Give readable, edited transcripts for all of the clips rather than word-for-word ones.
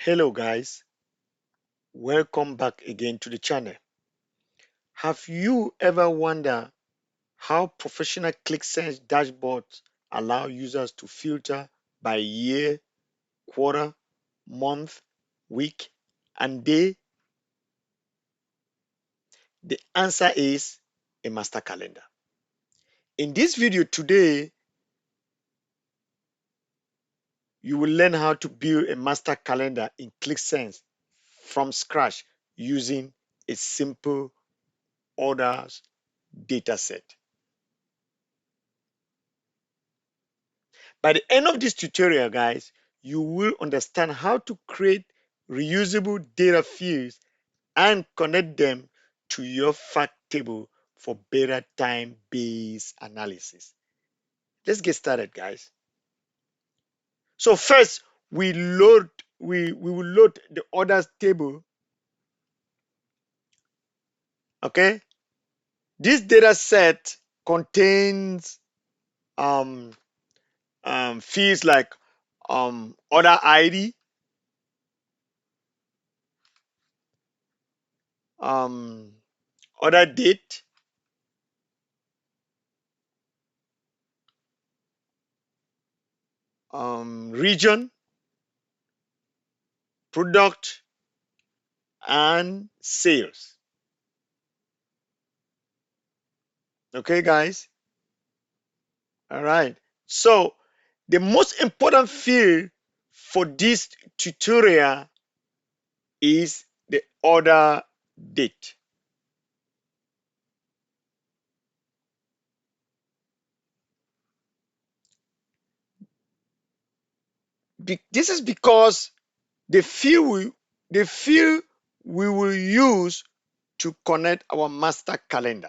Hello guys, welcome back again to the channel. Have you ever wondered how professional Qlik Sense dashboards allow users to filter by year, quarter, month, week, and day? The answer is a master calendar. In this video today, you will learn how to build a master calendar in Qlik Sense from scratch using a simple orders dataset. By the end of this tutorial, guys, you will understand how to create reusable data fields and connect them to your fact table for better time-based analysis. Let's get started, guys. So first, we will load the orders table. Okay, this data set contains fields like order ID, order date, region, product, and sales. Okay, guys. All right. So the most important field for this tutorial is the order date. This is because the field we will use to connect our master calendar.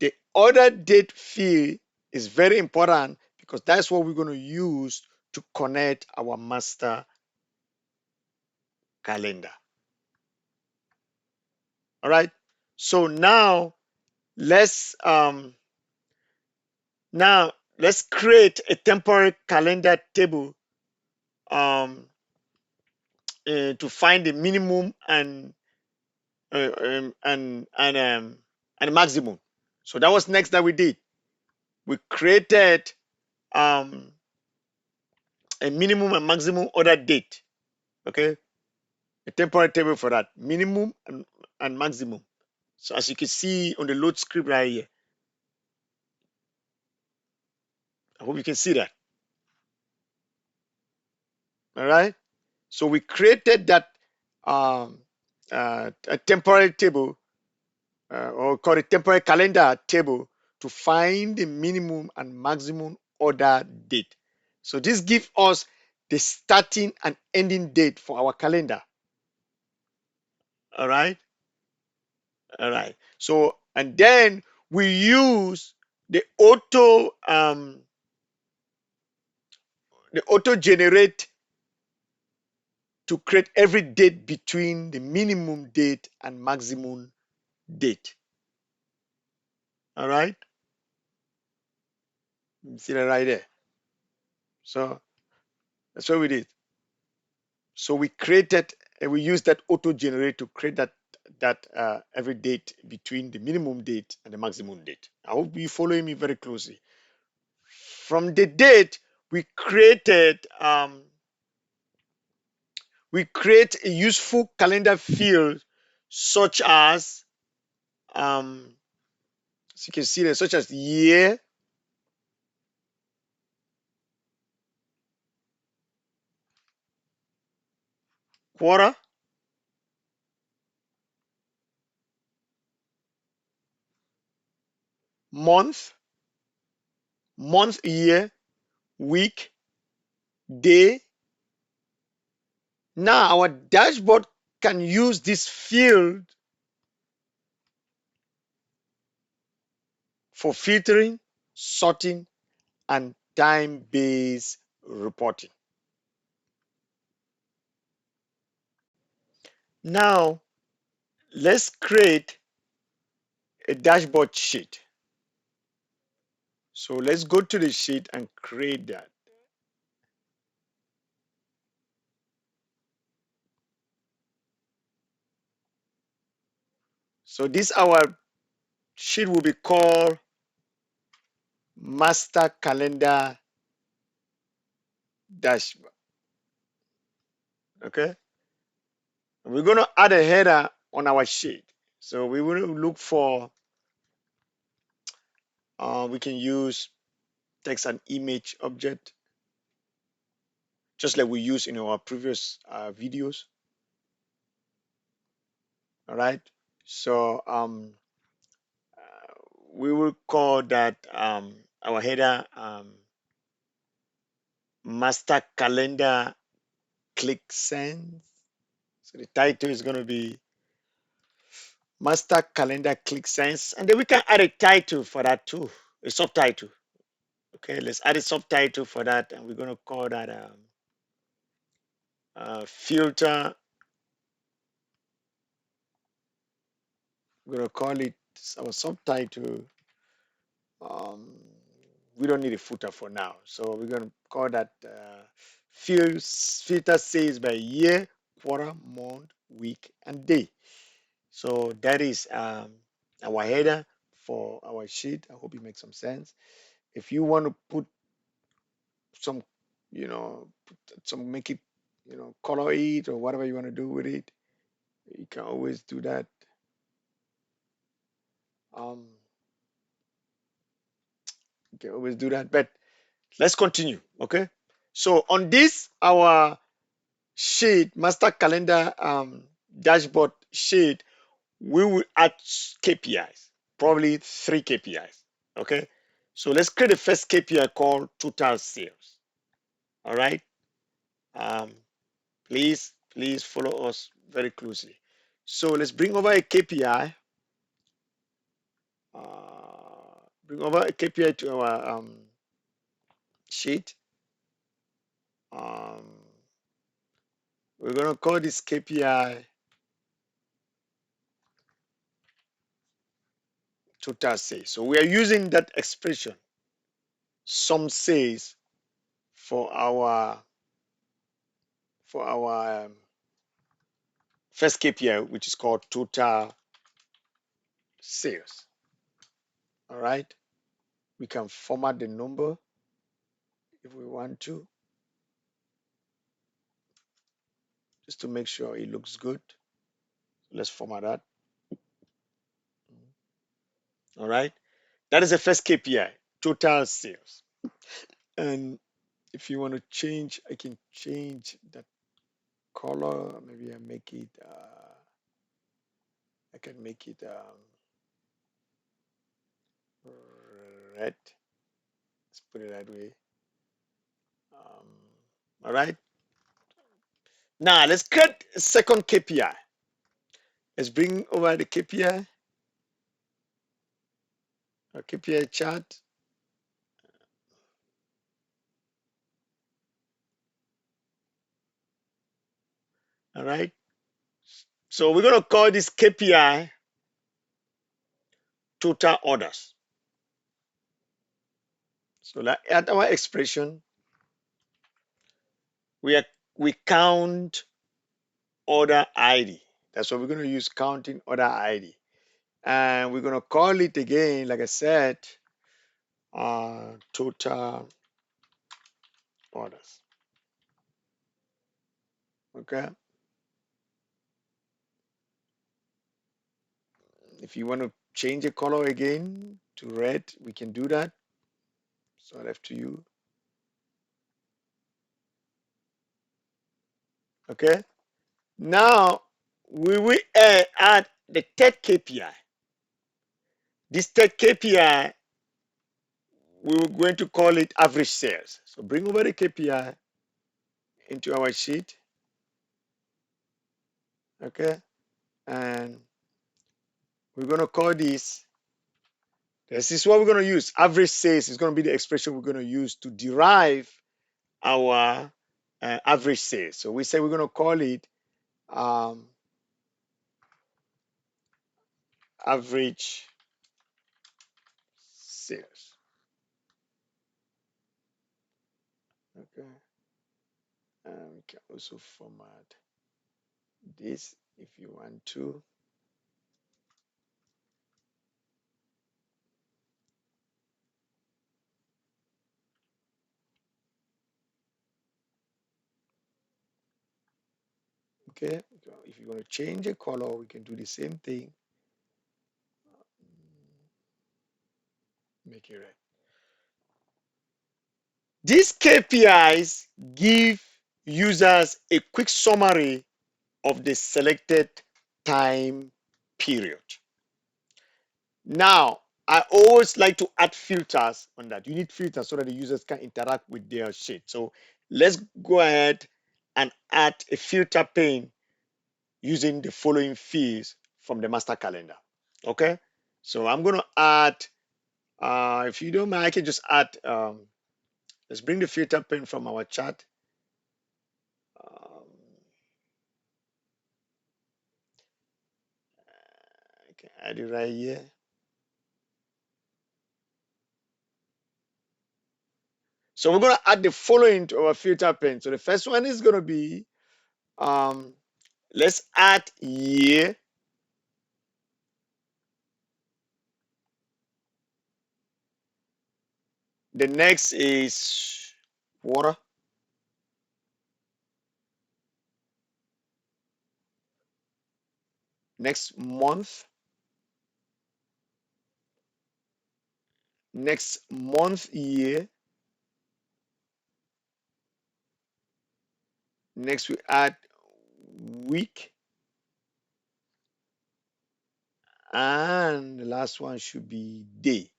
The order date field is very important because that's what we're going to use to connect our master calendar. All right. So let's let's create a temporary calendar table to find the minimum and maximum. So that was next that we did. We created um, a minimum and maximum order date. Okay, a temporary table for that minimum and maximum. So as you can see on the load script right here, I hope you can see that. All right. So we created that a temporary table or call it temporary calendar table to find the minimum and maximum order date. So this gives us the starting and ending date for our calendar. All right. All right. So and then we use the auto generate to create every date between the minimum date and maximum date. All right. You see that right there. So that's what we did. So we created and we used that auto generate to create that every date between the minimum date and the maximum date. I hope you following me very closely. From the date we create a useful calendar field such as you can see there, such as year, quarter, month, year, week, day. Now our dashboard can use this field for filtering, sorting, and time-based reporting. Now let's create a dashboard sheet. So let's go to the sheet and create that. So this our sheet will be called master calendar dashboard. Okay. We're going to add a header on our sheet. So we will look for, we can use text and image object, just like we used in our previous videos. All right. So we will call that our header master calendar Qlik Sense. So the title is going to be master calendar Qlik Sense, and then we can add a title for that too, a subtitle. Okay, let's add a subtitle for that, and we're going to call that filter. We're going to call it our subtitle. Um, we don't need a footer for now, so we're going to call that filter says by year, quarter, month, week, and day. So that is our header for our sheet. I hope it makes some sense. If you want to put some, make it, color it or whatever you want to do with it, you can always do that. Um, you can always do that. But let's continue. Okay. So on this, our sheet, master calendar dashboard sheet, we will add KPIs, probably 3 KPIs. Okay. So let's create the first KPI called total sales. All right. Um, please follow us very closely. So let's bring over a KPI. Bring over a KPI to our sheet. Um, we're going to call this KPI total sales. So we are using that expression, some sales, for our first KPI, which is called total sales. All right. We can format the number if we want to, just to make sure it looks good. Let's format that. All right. That is the first KPI, total sales. And if you want to change, I can change that color. Maybe I make it, I can make it red. Let's put it that way. Um, all right. Now let's create a second KPI. Let's bring over the KPI, our KPI chart. All right. So we're going to call this KPI total orders. So like at our expression, we count order ID. That's what we're going to use, counting order ID. And we're going to call it again, like I said, total orders. Okay. If you want to change the color again to red, we can do that. So left to you. Okay. Now we will add the third KPI. This third KPI, we're going to call it average sales. So bring over the KPI into our sheet. Okay. And we're going to call this is what we're going to use. Average sales is going to be the expression we're going to use to derive our average sales. So we say we're going to call it average sales. Okay. And we can also format this if you want to. Okay, so if you want to change a color, we can do the same thing. Make it red. These KPIs give users a quick summary of the selected time period. Now, I always like to add filters on that. You need filters so that the users can interact with their sheet. So let's go ahead and add a filter pane using the following fields from the master calendar. Okay, so I'm going to add, if you don't mind, I can just add, let's bring the filter pane from our chart. Um, I can add it right here. So we're going to add the following to our filter pane. So the first one is going to be, um, let's add year. The next is water. Next month. Next month year. Next we add week. And the last one should be day.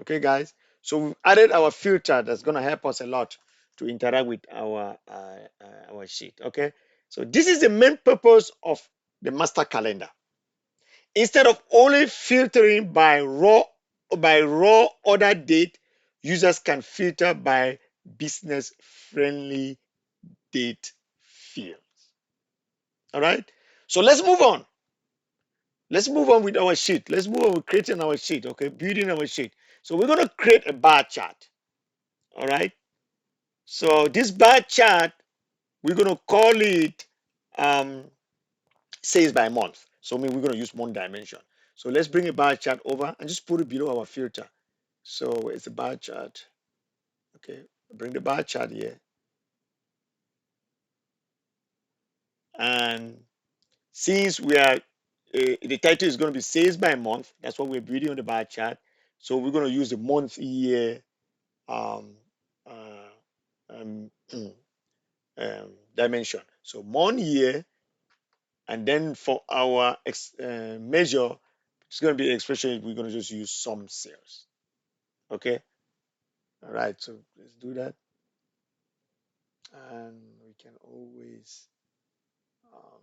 Okay, guys. So we've added our filter that's going to help us a lot to interact with our sheet. Okay. So this is the main purpose of the master calendar. Instead of only filtering by raw order date, users can filter by business friendly date fields. All right. So let's move on. Let's move on with our sheet. Let's move on with creating our sheet. Okay, building our sheet. So we're going to create a bar chart. All right. So this bar chart, we're going to call it um, sales by month. So I mean, we're going to use month dimension. So let's bring a bar chart over and just put it below our filter. So it's a bar chart. Okay, bring the bar chart here. And since we are, the title is going to be sales by month, that's what we're building on the bar chart. So we're going to use the month year um, uh, um, dimension. So month year, and then for our measure, it's going to be expression. We're going to just use some sales. Okay. All right. So let's do that, and we can always um,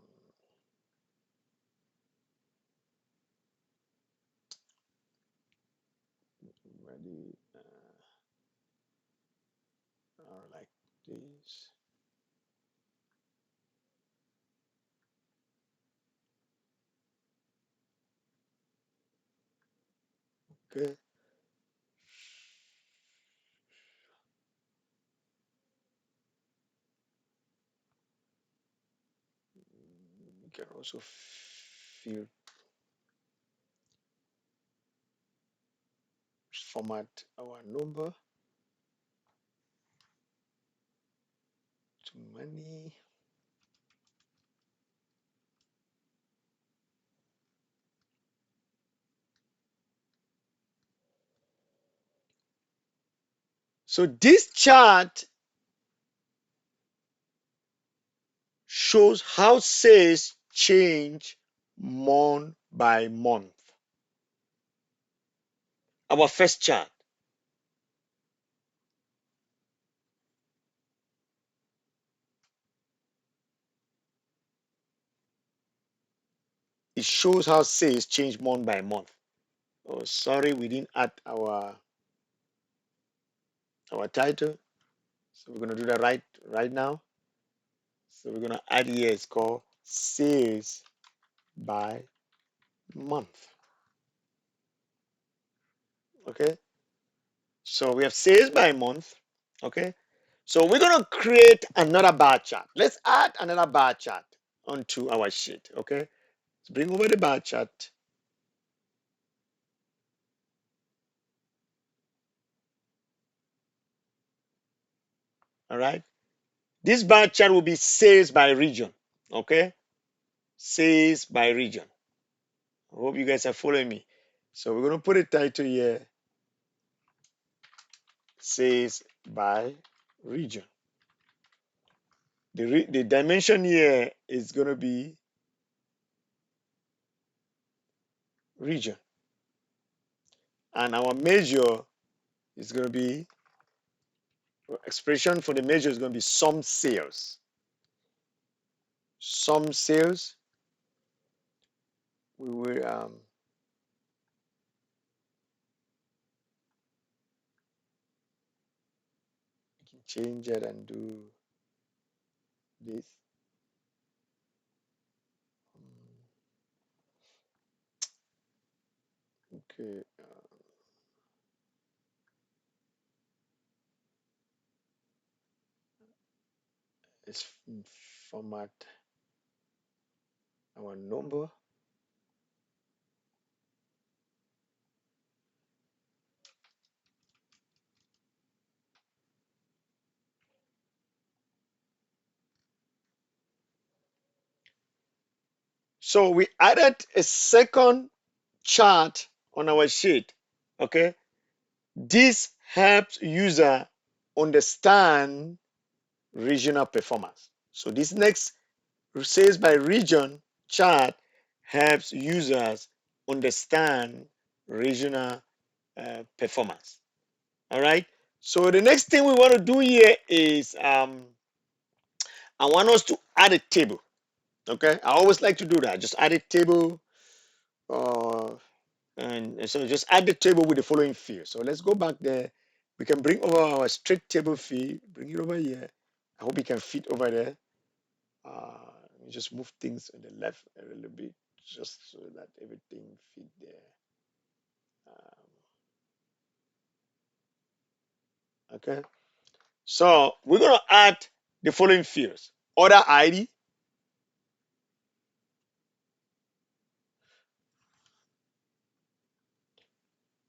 ready like this. Okay. We can also fill format our number to money. So this chart shows how sales change month by month. Our first chart, it shows how sales change month by month. Oh, sorry, we didn't add our title. So we're gonna do that right now. So we're gonna add here. It's called sales by month. Okay. So we have sales by month. Okay. So we're gonna create another bar chart. Let's add another bar chart onto our sheet. Okay. Let's bring over the bar chart. All right. This bar chart will be sales by region. Okay, sales by region. I hope you guys are following me. So we're going to put a title here, sales by region. The dimension here is going to be region, and our measure is going to be, expression for the measure is going to be some sales. Some sales. We will change it and do this. Okay, let's format our number. So we added a second chart on our sheet. Okay, this helps user understand regional performance. So this next sales by region chart helps users understand regional performance. All right. So the next thing we want to do here is I want us to add a table. Okay. I always like to do that. Just add a table. Uh, and so just add the table with the following field. So let's go back there. We can bring over our straight table field. Bring it over here. I hope it can fit over there. Let me just move things on the left a little bit just so that everything fit there. Okay. So we're going to add the following fields: order ID,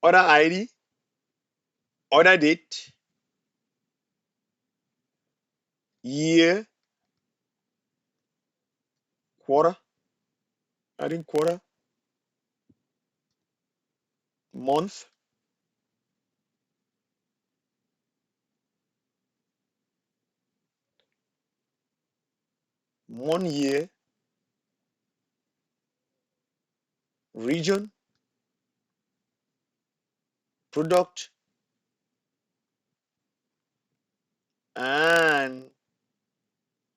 order ID, order date, year, quarter, adding quarter, month, MonthYear, region, product, and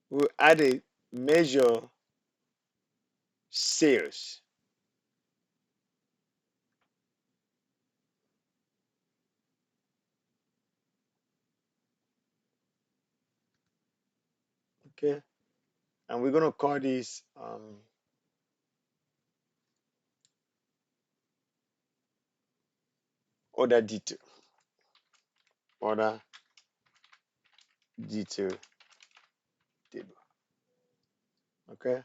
we'll add a measure sales. Okay. And we're going to call this order detail. Order detail table. Okay.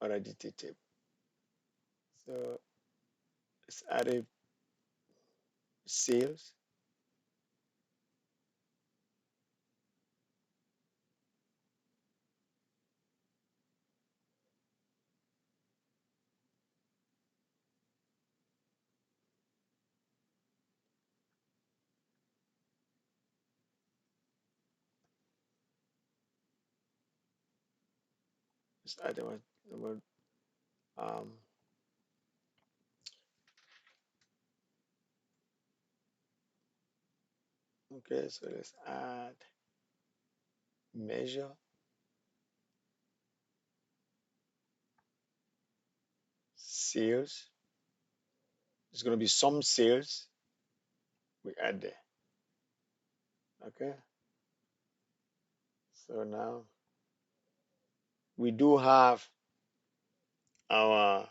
Order detail table. So let's add a sales. Let's add the word um, okay, so let's add measure sales. It's going to be some sales. We add there. Okay. So now we do have our,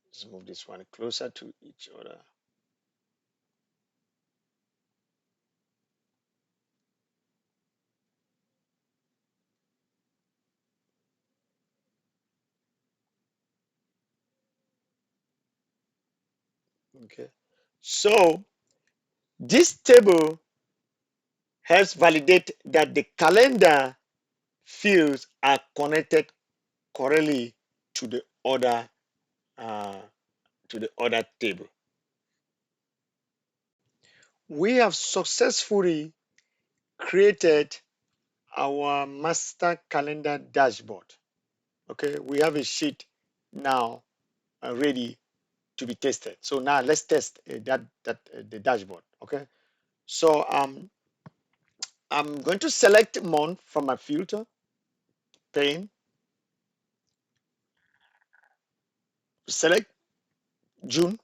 let's move this one closer to each other. Okay. So This table helps validate that the calendar fields are connected correctly to the uh, other table. We have successfully created our master calendar dashboard. Okay, we have a sheet now ready to be tested. So now let's test the dashboard. Okay, so I'm going to select month from my filter pane, select June.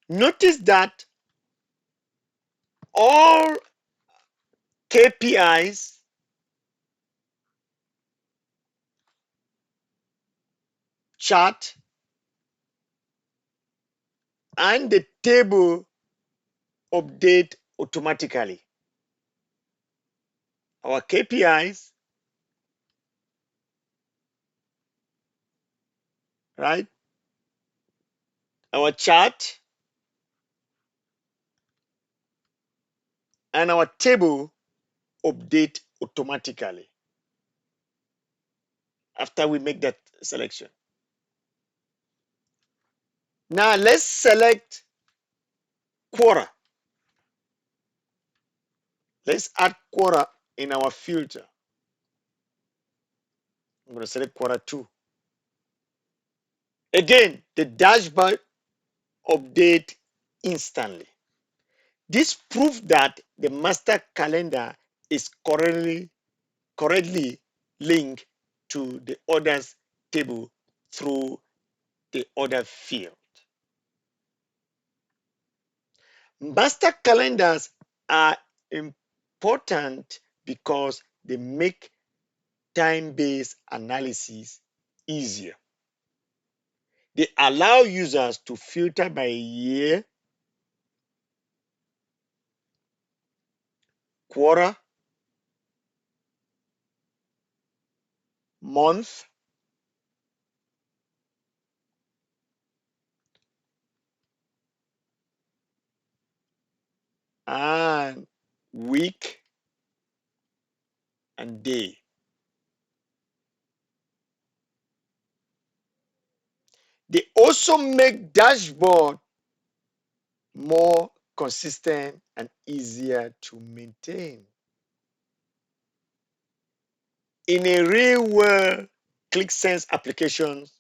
Notice that all KPIs, chart, and the table update automatically. Our KPIs, right? Our chart and our table update automatically after we make that selection. Now let's select quarter. Let's add quarter in our filter. I'm going to select quarter 2. Again, the dashboard update instantly. This proves that the master calendar is correctly linked to the orders table through the order field. Master calendars are important because they make time-based analysis easier. They allow users to filter by year, quarter, month, and week and day. They also make dashboard more consistent and easier to maintain. In a real-world Qlik Sense applications,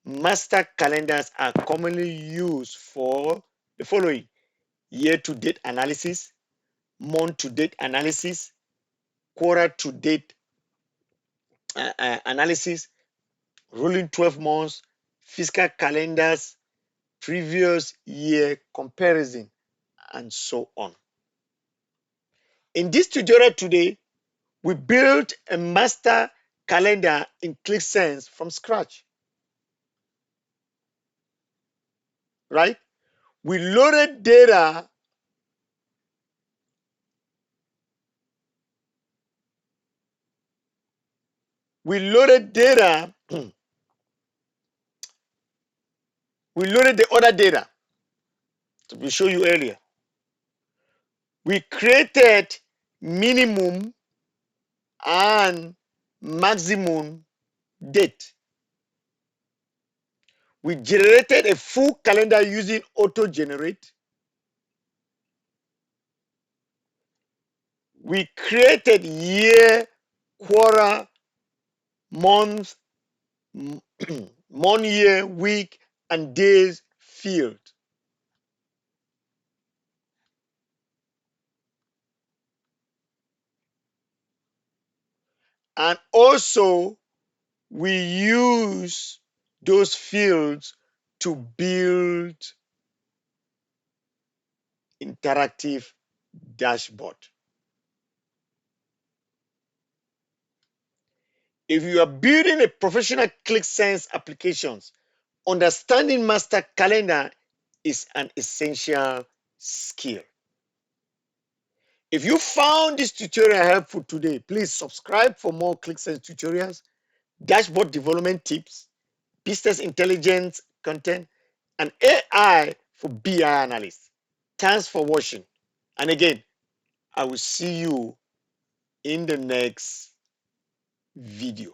master calendars are commonly used for the following: year-to-date analysis, month-to-date analysis, quarter-to-date analysis, rolling 12 months, fiscal calendars, previous year comparison, and so on. In this tutorial today, we built a master calendar in Qlik Sense from scratch, right? We loaded data we loaded data we loaded the other data to we show you earlier. We created minimum and maximum date. We generated a full calendar using AutoGenerate. We created year, quarter, month, MonthYear, week, and days field. And also, we use those fields to build interactive dashboard. If you are building a professional Qlik Sense applications, understanding master calendar is an essential skill. If you found this tutorial helpful today, please subscribe for more Qlik Sense tutorials, dashboard development tips, business intelligence content, and AI for BI analysts. Thanks for watching. And again, I will see you in the next video.